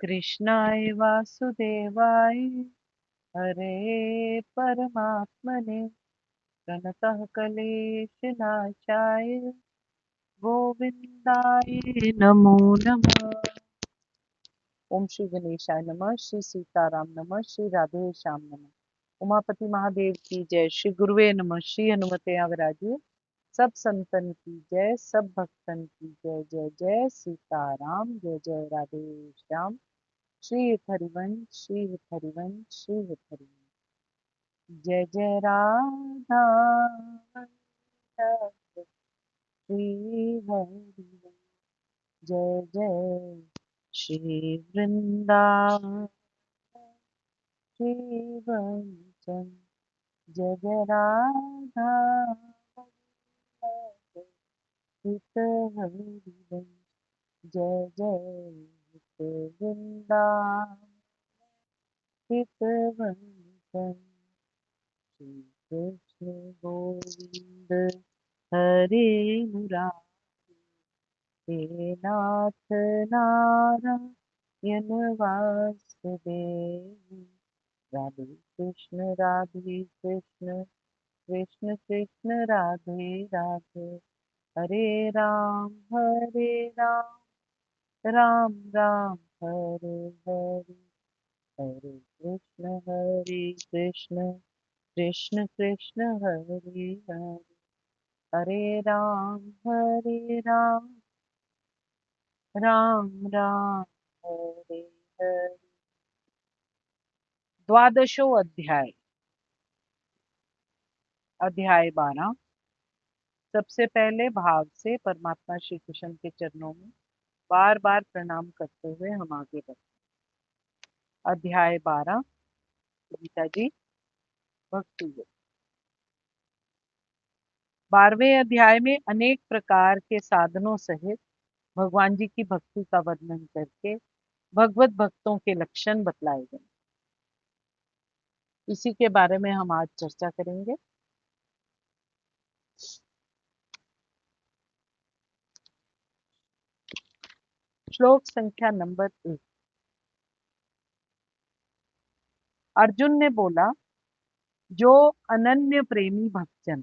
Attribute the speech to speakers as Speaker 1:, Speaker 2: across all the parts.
Speaker 1: कृष्णाय वासुदेवाय हरे परमात्मने प्रणतः क्लेशनाशाय गोविंदाय नमो नमः। ओम श्री गणेशाय नमः। श्री सीताराम नमः। श्री राधे श्याम नमः। उमापति महादेव की जय। श्री गुरुवे नमः। श्री हनुमते अवराजिए। सब संतन की जय, सब भक्तन की जय। जय जय सीताराम, जय जय राधे श्याम। श्री हरिवंश, श्री हरिवंश, श्री हरिवंश। जय जय राधा श्री हरिवंश। जय जय श्री वृंदावन श्री वंचन। जय जय राधा हित हरिवंश। जय जय वृंदावन हित वंचन। श्री कृष्ण गोविंद हरे मुरारी, हे नाथ नारायण वासुदेव। राधे कृष्ण राधे कृष्ण, कृष्ण कृष्ण राधे राधे। हरे राम राम राम हरे हरे। हरे कृष्ण कृष्ण कृष्ण हरे हरे। हरे राम राम राम हरे हरे। द्वादशो अध्याय, अध्याय 12। सबसे पहले भाव से परमात्मा श्री कृष्ण के चरणों में बार बार प्रणाम करते हुए हम आगे बढ़ते। अध्याय 12, गीता जी भक्ति योग। 12वें अध्याय में अनेक प्रकार के साधनों सहित भगवान जी की भक्ति का वर्णन करके भगवत भक्तों के लक्षण बतलाए गए। इसी के बारे में हम आज चर्चा करेंगे। श्लोक संख्या नंबर 1। अर्जुन ने बोला, जो अनन्य प्रेमी भक्तजन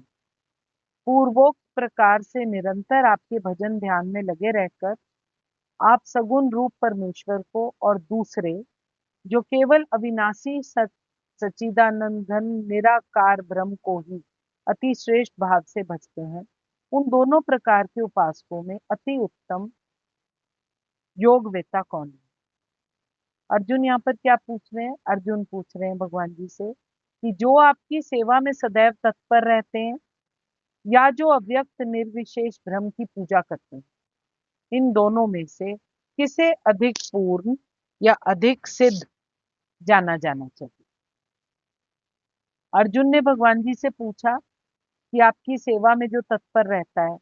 Speaker 1: पूर्वोक्त प्रकार से निरंतर आपके भजन ध्यान में लगे रहकर आप सगुण रूप परमेश्वर को और दूसरे जो केवल अविनाशी सच्चिदानंद घन निराकार ब्रह्म को ही अति श्रेष्ठ भाव से भजते हैं, उन दोनों प्रकार के उपासकों में अति उत्तम योगवेता कौन है? अर्जुन यहाँ पर क्या पूछ रहे हैं? अर्जुन पूछ रहे हैं भगवान जी से कि जो आपकी सेवा में सदैव तत्पर रहते हैं या जो अव्यक्त निर्विशेष ब्रह्म की पूजा करते हैं, इन दोनों में से किसे अधिक पूर्ण या अधिक सिद्ध जाना चाहिए? अर्जुन ने भगवान जी से पूछा कि आपकी सेवा में जो तत्पर रहता है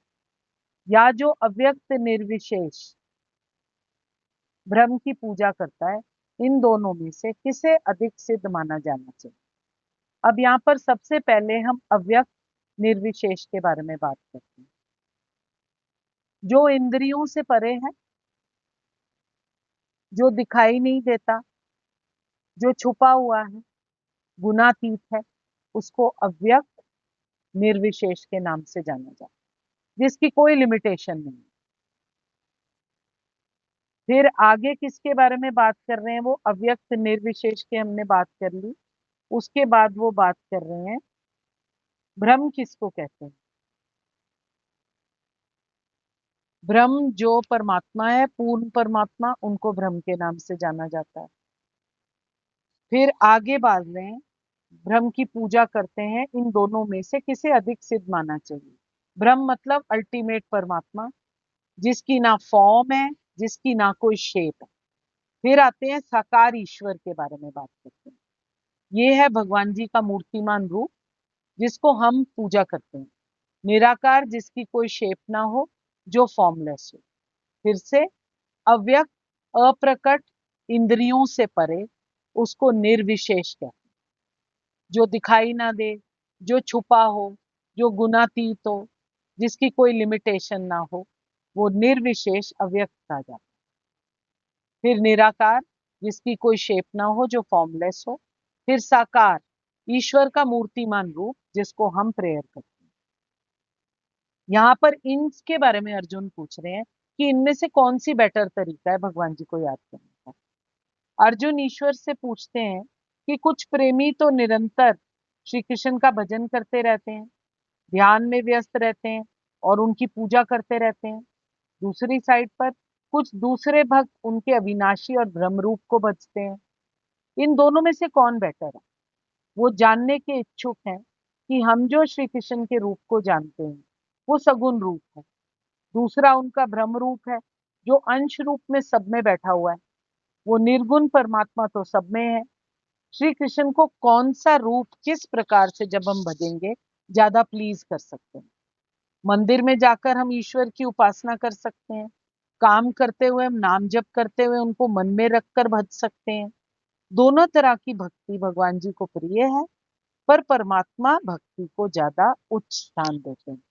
Speaker 1: या जो अव्यक्त निर्विशेष ब्रह्म की पूजा करता है, इन दोनों में से किसे अधिक सिद्ध माना जाना चाहिए? अब यहाँ पर सबसे पहले हम अव्यक्त निर्विशेष के बारे में बात करते हैं। जो इंद्रियों से परे है, जो दिखाई नहीं देता, जो छुपा हुआ है, गुणातीत है, उसको अव्यक्त निर्विशेष के नाम से जाना जाता है, जिसकी कोई लिमिटेशन नहीं। फिर आगे किसके बारे में बात कर रहे हैं? वो अव्यक्त निर्विशेष की हमने बात कर ली। उसके बाद वो बात कर रहे हैं ब्रह्म किसको कहते हैं। ब्रह्म जो परमात्मा है, पूर्ण परमात्मा, उनको ब्रह्म के नाम से जाना जाता है। फिर आगे बात रहे हैं ब्रह्म की पूजा करते हैं, इन दोनों में से किसे अधिक सिद्ध माना चाहिए? ब्रह्म मतलब अल्टीमेट परमात्मा, जिसकी ना फॉर्म है, जिसकी ना कोई शेप है। फिर आते हैं साकार ईश्वर के बारे में बात करते हैं। ये है भगवान जी का मूर्तिमान रूप, जिसको हम पूजा करते हैं। निराकार, जिसकी कोई शेप ना हो, जो फॉर्मलेस हो। फिर से अव्यक्त, अप्रकट, इंद्रियों से परे, उसको निर्विशेष कहते हैं। जो दिखाई ना दे, जो छुपा हो, जो गुणातीत हो, जिसकी कोई लिमिटेशन ना हो, वो निर्विशेष अव्यक्त कहा जाता है। फिर निराकार, जिसकी कोई शेप ना हो, जो फॉर्मलेस हो। फिर साकार, ईश्वर का मूर्तिमान रूप जिसको हम प्रेयर करते हैं। यहाँ पर इनके बारे में अर्जुन पूछ रहे हैं कि इनमें से कौन सी बेटर तरीका है भगवान जी को याद करने का। अर्जुन ईश्वर से पूछते हैं कि कुछ प्रेमी तो निरंतर श्री कृष्ण का भजन करते रहते हैं, ध्यान में व्यस्त रहते हैं और उनकी पूजा करते रहते हैं। दूसरी साइड पर कुछ दूसरे भक्त उनके अविनाशी और ब्रह्म रूप को भजते हैं। इन दोनों में से कौन बेटर है? वो जानने के इच्छुक हैं कि हम जो श्री कृष्ण के रूप को जानते हैं वो सगुण रूप है, दूसरा उनका ब्रह्म रूप है जो अंश रूप में सब में बैठा हुआ है। वो निर्गुण परमात्मा तो सब में है। श्री कृष्ण को कौन सा रूप किस प्रकार से जब हम भजेंगे ज्यादा प्लीज कर सकते हैं? मंदिर में जाकर हम ईश्वर की उपासना कर सकते हैं, काम करते हुए हम नाम जप करते हुए उनको मन में रखकर भज सकते हैं। दोनों तरह की भक्ति भगवान जी को प्रिय है, पर परमात्मा भक्ति को ज्यादा उच्च स्थान देते हैं।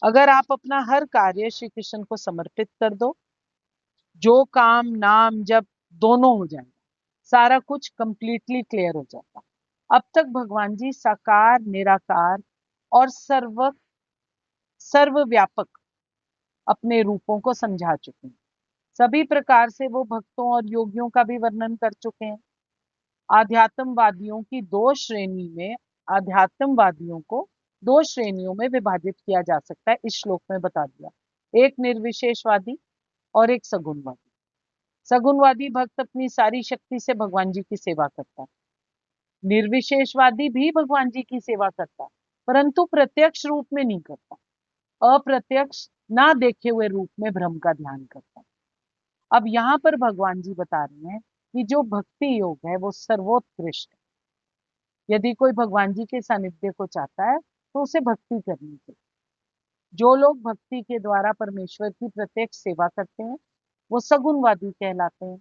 Speaker 1: अगर आप अपना हर कार्य श्री कृष्ण को समर्पित कर दो, जो काम नाम जप दोनों हो जाएगा, सारा कुछ कंप्लीटली क्लियर हो जाता। अब तक भगवान जी साकार, निराकार और सर्वव्यापक अपने रूपों को समझा चुके हैं। सभी प्रकार से वो भक्तों और योगियों का भी वर्णन कर चुके हैं। आध्यात्मवादियों की दो श्रेणी में आध्यात्मवादियों को दो श्रेणियों में विभाजित किया जा सकता है, इस श्लोक में बता दिया। एक निर्विशेषवादी और एक सगुणवादी। सगुणवादी भक्त अपनी सारी शक्ति से भगवान जी की सेवा करता है। निर्विशेषवादी भी भगवान जी की सेवा करता है, परंतु प्रत्यक्ष रूप में नहीं करता, अप्रत्यक्ष ना देखे हुए रूप में ब्रह्म का ध्यान करता है। अब यहाँ पर भगवान जी बता रहे हैं कि जो भक्ति योग है वो सर्वोत्कृष्ट है। यदि कोई भगवान जी के सानिध्य को चाहता है तो उसे भक्ति करनी चाहिए। जो लोग भक्ति के द्वारा परमेश्वर की प्रत्यक्ष सेवा करते हैं वो सगुणवादी कहलाते हैं।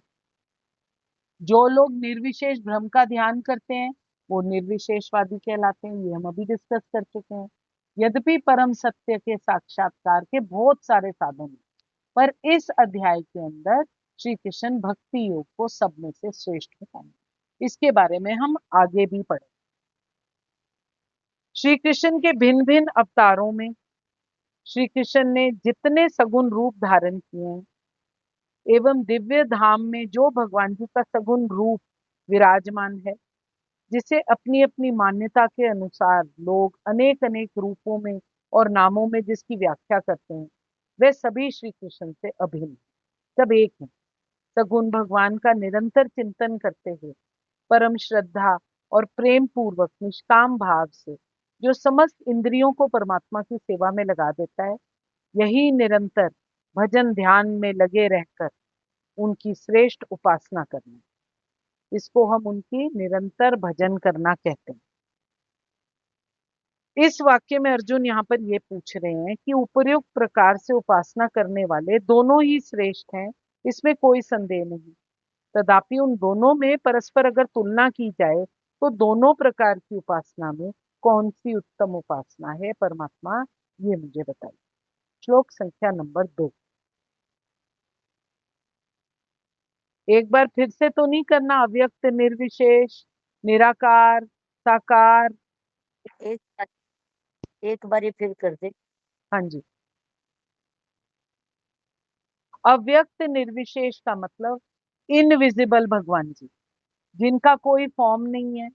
Speaker 1: जो लोग निर्विशेष ब्रह्म का ध्यान करते हैं वो निर्विशेषवादी कहलाते हैं। ये हम अभी डिस्कस कर चुके हैं। यद्यपि परम सत्य के साक्षात्कार के बहुत सारे साधन हैं, पर इस अध्याय के अंदर श्री कृष्ण भक्ति योग को सब में से श्रेष्ठ बताएंगे। इसके बारे में हम आगे भी पढ़ें। श्री कृष्ण के भिन्न भिन्न अवतारों में श्री कृष्ण ने जितने सगुण रूप धारण किए हैं एवं दिव्य धाम में जो भगवान जी का सगुण रूप विराजमान है, जिसे अपनी अपनी मान्यता के अनुसार लोग अनेक अनेक रूपों में और नामों में जिसकी व्याख्या करते हैं, वे सभी श्री कृष्ण से अभिन्न, सब एक हैं। सगुण भगवान का निरंतर चिंतन करते हुए परम श्रद्धा और प्रेम पूर्वक निष्काम भाव से जो समस्त इंद्रियों को परमात्मा की सेवा में लगा देता है, यही निरंतर भजन ध्यान में लगे रहकर उनकी श्रेष्ठ उपासना करना, इसको हम उनकी निरंतर भजन करना कहते हैं। इस वाक्य में अर्जुन यहाँ पर ये पूछ रहे हैं कि उपर्युक्त प्रकार से उपासना करने वाले दोनों ही श्रेष्ठ हैं, इसमें कोई संदेह नहीं। तथापि उन दोनों में परस्पर अगर तुलना की जाए तो दोनों प्रकार की उपासना में कौन सी उत्तम उपासना है परमात्मा, ये मुझे बताइए। श्लोक संख्या नंबर 2। एक बार फिर से तो नहीं करना, अव्यक्त, निर्विशेष, निराकार, साकार।
Speaker 2: एक एक बारी फिर कर दे।
Speaker 1: हाँ जी। अव्यक्त निर्विशेष का मतलब इनविजिबल भगवान जी, जिनका कोई फॉर्म नहीं है,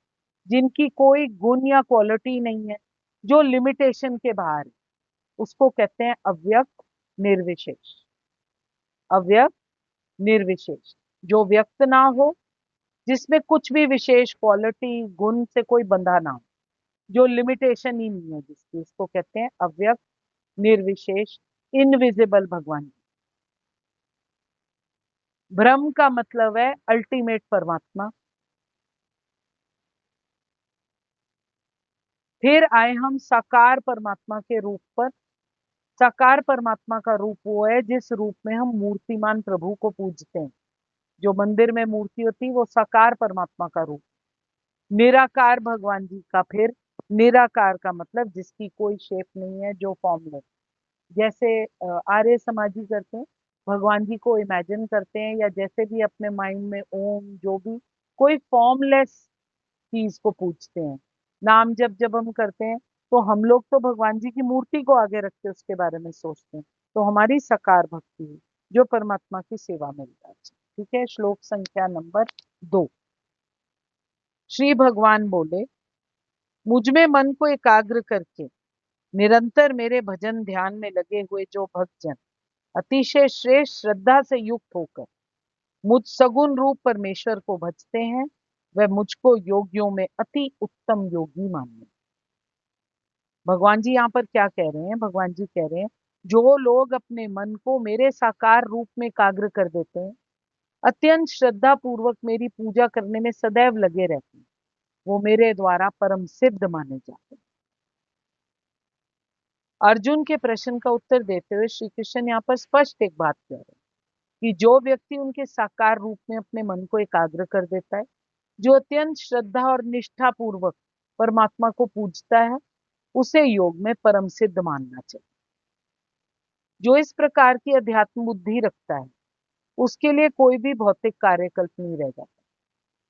Speaker 1: जिनकी कोई गुण या क्वालिटी नहीं है, जो लिमिटेशन के बाहर है, उसको कहते हैं अव्यक्त निर्विशेष। अव्यक्त निर्विशेष, जो व्यक्त ना हो, जिसमें कुछ भी विशेष क्वालिटी गुण से कोई बंधा ना हो, जो लिमिटेशन ही नहीं है जिसकी, इसको कहते हैं अव्यक्त निर्विशेष इनविजिबल भगवान। ब्रह्म का मतलब है अल्टीमेट परमात्मा। फिर आए हम साकार परमात्मा के रूप पर। साकार परमात्मा का रूप वो है जिस रूप में हम मूर्तिमान प्रभु को पूजते हैं। जो मंदिर में मूर्ति होती है वो साकार परमात्मा का रूप। निराकार भगवान जी का फिर, निराकार का मतलब जिसकी कोई शेप नहीं है, जो फॉर्मलेस, जैसे आर्य समाजी करते हैं भगवान जी को इमेजिन करते हैं या जैसे भी अपने माइंड में ओम जो भी कोई फॉर्मलेस चीज को पूजते हैं। नाम जब जब हम करते हैं तो हम लोग तो भगवान जी की मूर्ति को आगे रख के उसके बारे में सोचते हैं। तो हमारी साकार भक्ति है जो परमात्मा की सेवा में विराजते। ठीक है, श्लोक संख्या नंबर 2। श्री भगवान बोले, मुझ में मन को एकाग्र करके निरंतर मेरे भजन ध्यान में लगे हुए जो भक्तजन अतिशय श्रेष्ठ श्रद्धा से युक्त होकर मुझ सगुण रूप परमेश्वर को भजते हैं, वह मुझको योगियों में अति उत्तम योगी मानिए। भगवान जी यहाँ पर क्या कह रहे हैं? भगवान जी कह रहे हैं, जो लोग अपने मन को मेरे साकार रूप में एकाग्र कर देते हैं, अत्यंत श्रद्धा पूर्वक मेरी पूजा करने में सदैव लगे रहते हैं, वो मेरे द्वारा परम सिद्ध माने जाते हैं। अर्जुन के प्रश्न का उत्तर देते हुए श्री कृष्ण यहाँ पर स्पष्ट एक बात कह रहे हैं कि जो व्यक्ति उनके साकार रूप में अपने मन को एकाग्र कर देता है, जो अत्यंत श्रद्धा और निष्ठा पूर्वक परमात्मा को पूजता है, उसे योग में परम सिद्ध मानना चाहिए। जो इस प्रकार की अध्यात्म बुद्धि रखता है, उसके लिए कोई भी भौतिक कार्य कल्प नहीं रह जाता,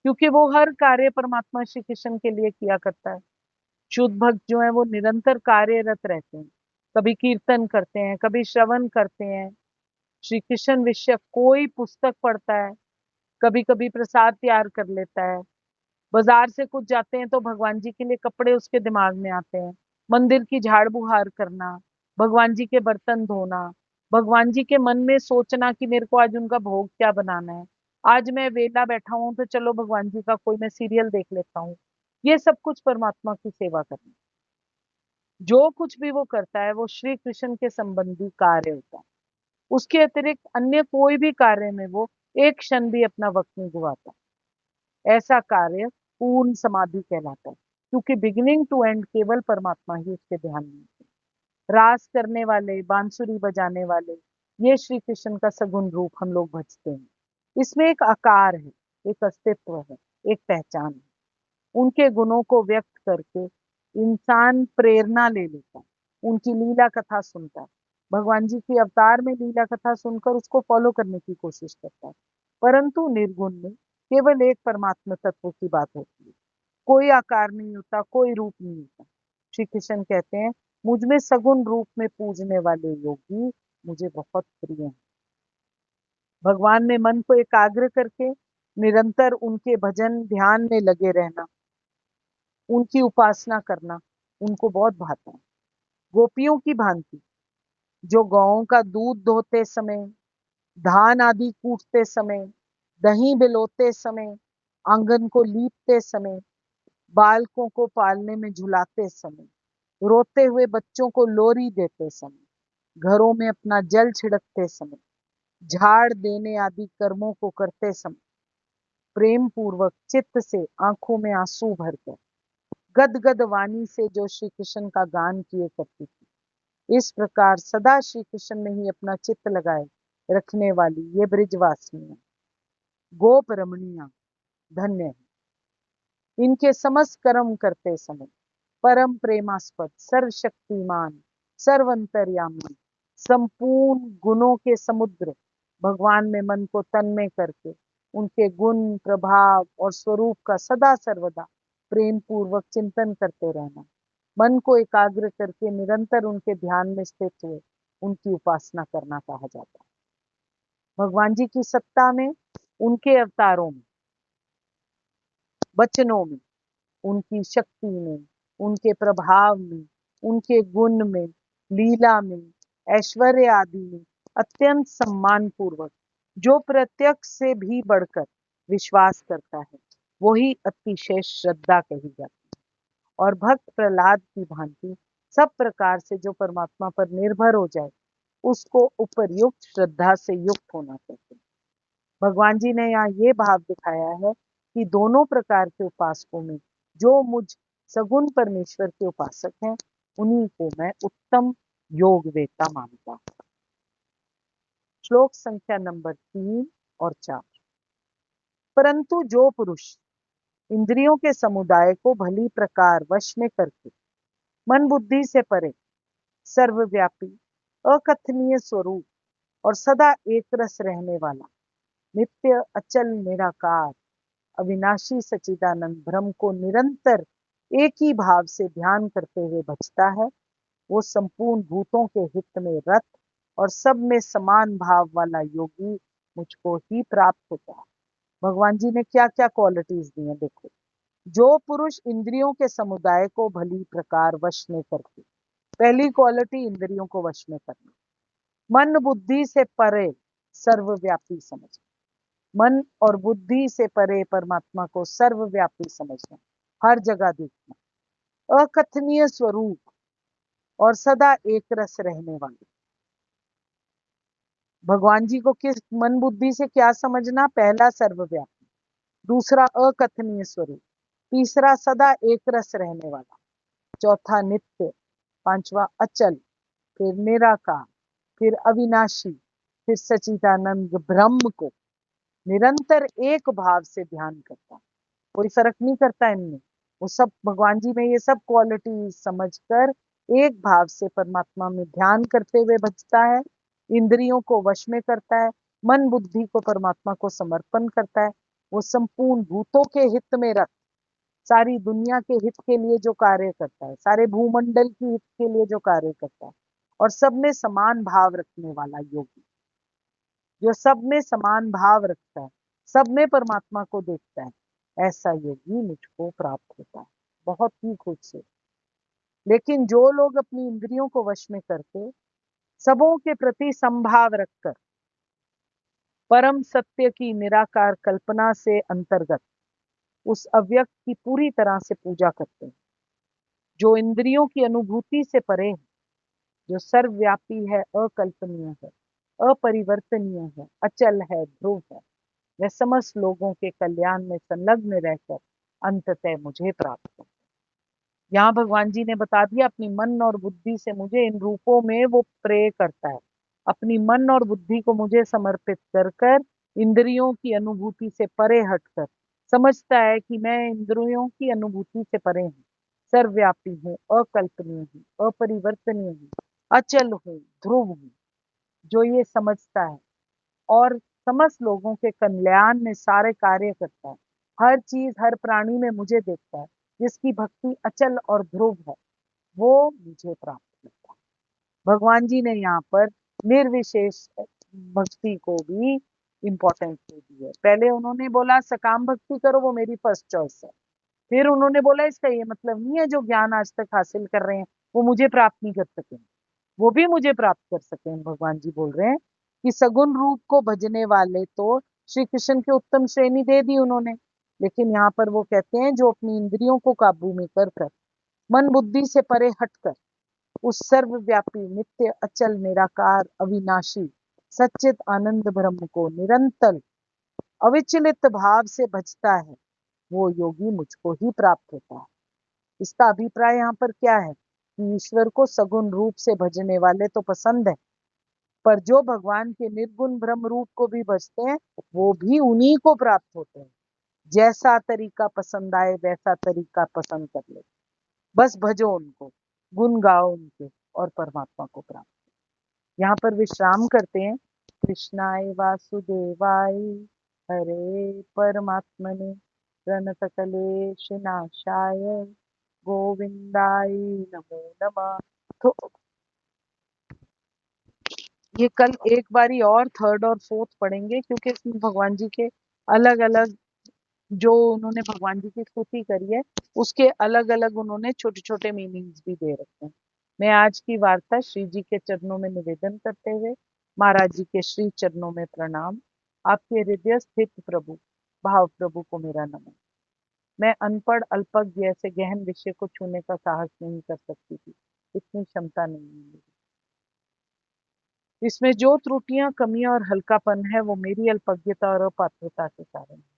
Speaker 1: क्योंकि वो हर कार्य परमात्मा श्री कृष्ण के लिए किया करता है। शुद्ध भक्त जो है वो निरंतर कार्यरत रहते हैं, कभी कीर्तन करते हैं, कभी श्रवण करते हैं, श्री कृष्ण विषय कोई पुस्तक पढ़ता है, कभी कभी प्रसाद तैयार कर लेता है, बाजार से कुछ जाते हैं तो भगवान जी के लिए कपड़े उसके दिमाग में आते हैं, मंदिर की झाड़ बुहार करना, भगवान जी के बर्तन धोना, भगवान जी के मन में सोचना कि मेरे को आज उनका भोग क्या बनाना है, आज मैं वेला बैठा हूं तो चलो भगवान जी का कोई मैं सीरियल देख लेता हूँ। ये सब कुछ परमात्मा की सेवा करना। जो कुछ भी वो करता है वो श्री कृष्ण के संबंधी कार्य होता है। उसके अतिरिक्त अन्य कोई भी कार्य में वो एक क्षण भी अपना वक्त नहीं गुवाता। ऐसा कार्य पूर्ण समाधि कहलाता है, क्योंकि बिगिनिंग टू एंड केवल परमात्मा ही उसके ध्यान में है। रास करने वाले, बांसुरी बजाने वाले, ये श्री कृष्ण का सगुण रूप हम लोग भजते हैं। इसमें एक आकार है, एक अस्तित्व है, एक पहचान है। उनके गुणों को व्यक्त करके इंसान प्रेरणा ले लेता है, उनकी लीला कथा सुनता है, भगवान जी की अवतार में लीला कथा सुनकर उसको फॉलो करने की कोशिश करता है। परंतु निर्गुण में केवल एक परमात्मा तत्व की बात होती है, कोई आकार नहीं होता, कोई रूप नहीं होता। श्री कृष्ण कहते हैं, मुझ में सगुण रूप में पूजने वाले योगी मुझे बहुत प्रिय हैं। भगवान में मन को एकाग्र करके निरंतर उनके भजन ध्यान में लगे रहना, उनकी उपासना करना उनको बहुत भाता है। गोपियों की भांति जो गौओं का दूध दोहते समय, धान आदि कूटते समय, दही बिलोते समय, आंगन को लीपते समय, बालकों को पालने में झुलाते समय, रोते हुए बच्चों को लोरी देते समय, घरों में अपना जल छिड़कते समय, झाड़ देने आदि कर्मों को करते समय, प्रेम पूर्वक चित्त से आंखों में आंसू भरकर गदगद वाणी से जो श्री कृष्ण का गान किए करती थी, इस प्रकार सदा श्री कृष्ण में ही अपना चित्त लगाए रखने वाली ये ब्रिजवासिनियां, गोप रमणियां धन्य है। इनके समस्त कर्म करते समय परम प्रेमास्पद, सर्वशक्तिमान, सर्वंतर्यामी, संपूर्ण गुणों के समुद्र भगवान में मन को तन्मय करके उनके गुण, प्रभाव और स्वरूप का सदा सर्वदा प्रेम पूर्वक चिंतन करते रहना, मन को एकाग्र करके निरंतर उनके ध्यान में स्थित हुए उनकी उपासना करना कहा जाता है। भगवान जी की सत्ता में, उनके अवतारों में, वचनों में, उनकी शक्ति में, उनके प्रभाव में, उनके गुण में, लीला में, ऐश्वर्य आदि में अत्यंत सम्मान पूर्वक जो प्रत्यक्ष से भी बढ़कर विश्वास करता है, वही अतिशय श्रद्धा कही जाती है। और भक्त प्रहलाद की भांति सब प्रकार से जो परमात्मा पर निर्भर हो जाए, उसको उपरयुक्त श्रद्धा से युक्त होना चाहिए। भगवान जी ने यहाँ ये भाव दिखाया है कि दोनों प्रकार के उपासकों में जो मुझ सगुण परमेश्वर के उपासक हैं, उन्हीं को मैं उत्तम योग वेता मानता हूँ। श्लोक संख्या नंबर 3 और 4। परंतु जो पुरुष इंद्रियों के समुदाय को भली प्रकार वश में करके मन बुद्धि से परे सर्वव्यापी अकथनीय स्वरूप और सदा एक रस रहने वाला, नित्य अचल निराकार, अविनाशी सच्चिदानंद ब्रह्म को निरंतर एक ही भाव से ध्यान करते हुए भजता है, वो संपूर्ण भूतों के हित में रत और सब में समान भाव वाला योगी मुझको ही प्राप्त होता है। भगवान जी ने क्या क्या क्वालिटीज दी हैं देखो। जो पुरुष इंद्रियों के समुदाय को भली प्रकार वश में करते, पहली क्वालिटी इंद्रियों को वश में करना, मन बुद्धि से परे सर्वव्यापी समझ, मन और बुद्धि से परे परमात्मा को सर्वव्यापी समझना, हर जगह देखना, अकथनीय स्वरूप और सदा एक रस रहने वाले। भगवान जी को किस मन बुद्धि से क्या समझना? पहला सर्वव्यापी, दूसरा अकथनीय स्वरूप, तीसरा सदा एक रस रहने वाला, चौथा नित्य, पांचवा अचल, फिर निराकार, फिर अविनाशी, फिर सच्चिदानंद ब्रह्म को निरंतर एक भाव से ध्यान करता, कोई फर्क नहीं करता इनमें। वो सब भगवान जी में ये सब क्वालिटी समझकर एक भाव से परमात्मा में ध्यान करते हुए भजता है, इंद्रियों को वश में करता है, मन बुद्धि को परमात्मा को समर्पण करता है। वो संपूर्ण भूतों के हित में रख, सारी दुनिया के हित के लिए जो कार्य करता है, सारे भूमंडल के हित के लिए जो कार्य करता है, और सब में समान भाव रखने वाला योगी, जो सब में समान भाव रखता है, सब में परमात्मा को देखता है, ऐसा योगी मुझको प्राप्त होता है। बहुत ही खूबसूरत। लेकिन जो लोग अपनी इंद्रियों को वश में करके सबों के प्रति संभाव रखकर परम सत्य की निराकार कल्पना से अंतर्गत उस अव्यक्त की पूरी तरह से पूजा करते हैं, जो इंद्रियों की अनुभूति से परे है, जो सर्वव्यापी है, अकल्पनीय है, अपरिवर्तनीय है, अचल है, ध्रुव है, वह समस्त लोगों के कल्याण में संलग्न रहकर अंततः मुझे प्राप्त हो। यहाँ भगवान जी ने बता दिया, अपनी मन और बुद्धि से मुझे इन रूपों में वो प्रे करता है, अपनी मन और बुद्धि को मुझे समर्पित कर कर इंद्रियों की अनुभूति से परे हटकर समझता है कि मैं इंद्रियों की अनुभूति से परे हूँ, सर्वव्यापी हूँ, अकल्पनीय हूँ, अपरिवर्तनीय हूँ, अचल हूँ, ध्रुव हूँ। जो ये समझता है और समस्त लोगों के कल्याण में सारे कार्य करता है, हर चीज हर प्राणी में मुझे देखता है, जिसकी भक्ति अचल और ध्रुव है, वो मुझे प्राप्त करता है। भगवान जी ने यहाँ पर निर्विशेष भक्ति को भी इंपॉर्टेंस दे दी है। पहले उन्होंने बोला सकाम भक्ति करो, वो मेरी फर्स्ट चॉइस है। फिर उन्होंने बोला इसका ये मतलब नहीं है जो ज्ञान आज तक हासिल कर रहे हैं वो मुझे प्राप्त नहीं कर सके, वो भी मुझे प्राप्त कर सके। भगवान जी बोल रहे हैं कि सगुण रूप को भजने वाले तो श्री कृष्ण की उत्तम श्रेणी दे दी उन्होंने, लेकिन यहाँ पर वो कहते हैं जो अपनी इंद्रियों को काबू में कर मन बुद्धि से परे हटकर उस सर्वव्यापी नित्य अचल निराकार अविनाशी सच्चित आनंद ब्रह्म को निरंतर अविचलित भाव से भजता है, वो योगी मुझको ही प्राप्त होता है। इसका अभिप्राय यहाँ पर क्या है कि ईश्वर को सगुण रूप से भजने वाले तो पसंद है, पर जो भगवान के निर्गुण ब्रह्म रूप को भी भजते हैं वो भी उन्हीं को प्राप्त होते हैं। जैसा तरीका पसंद आए वैसा तरीका पसंद कर ले, बस भजो उनको, गुण गाओ उनके और परमात्मा को प्राप्त। यहाँ पर विश्राम करते हैं। कृष्णाय वासुदेवाय हरे परमात्मने प्रणतकलेश नाशाय गोविंदाय नमो नमः। तो ये कल एक बारी और थर्ड और फोर्थ पढ़ेंगे, क्योंकि इसमें भगवान जी के अलग अलग जो उन्होंने भगवान जी की स्तुति करी है उसके अलग अलग उन्होंने छोटे छोटे मीनिंग्स भी दे रखे हैं। मैं आज की वार्ता श्री जी के चरणों में निवेदन करते हुए महाराज जी के श्री चरणों में प्रणाम। आपके हृदय स्थित प्रभु भाव प्रभु को मेरा नमन। मैं अनपढ़ अल्पज्ञ ऐसे गहन विषय को छूने का साहस नहीं कर सकती थी, इतनी क्षमता नहीं है मेरी। इसमें जो त्रुटियां कमियां और हल्कापन है वो मेरी अल्पज्ञता और अपात्रता के कारण है।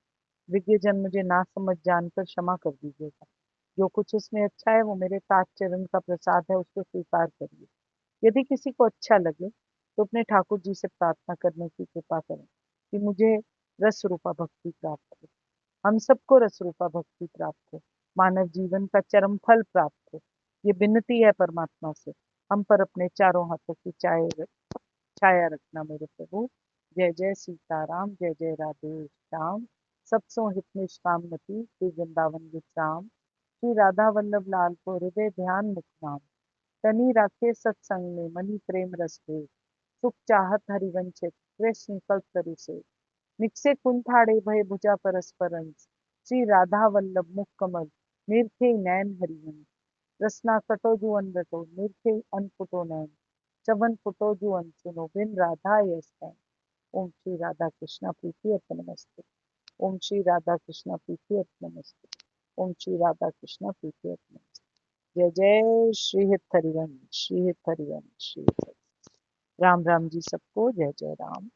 Speaker 1: विज्ञजन मुझे ना समझ जानकर क्षमा कर दीजिएगा। जो कुछ इसमें अच्छा है वो मेरे ताज चरण का प्रसाद है, उसको स्वीकार करिए। यदि किसी को अच्छा लगे तो अपने ठाकुर जी से प्रार्थना करने की कृपा करें कि मुझे रस रूपा भक्ति प्राप्त हो, हम सबको रस रूपा भक्ति प्राप्त हो, मानव जीवन का चरम फल प्राप्त हो। ये विनती है परमात्मा से, हम पर अपने चारों हाथों की छाया रखना मेरे प्रभु। जय जय सीताराम, जय जय राधे श्याम। सबसों हित निष्कामति श्री वृंदावन विश्राम। श्री राधा वल्लभ लाल को हृदय ध्यान मुख नाम। तनी राखे सत्संग में मनी प्रेम रस भे। सुख चाहत हरिवंशित कृष्ण कल्प तरु से। निकसे कुंठाड़े भय भुजा परस्परंस। श्री राधा वल्लभ मुख कमल निरखे नैन हरिवंश। रसना कटो जुअन रटो निरखे अन फुटो नैन। चवन फुटो जुअन सुनो बिन राधा यस है। ओम श्री राधा कृष्णा प्रीति अर्पणमस्तु। ओम श्री राधा कृष्णा प्रीति अर्पणमस्तु। ओम श्री राधा कृष्णा प्रीति अर्पणमस्तु। जय जय श्री हित हरिवंश, श्री हित हरिवंश, श्री हित हरिवंश। राम राम जी सबको, जय जय राम।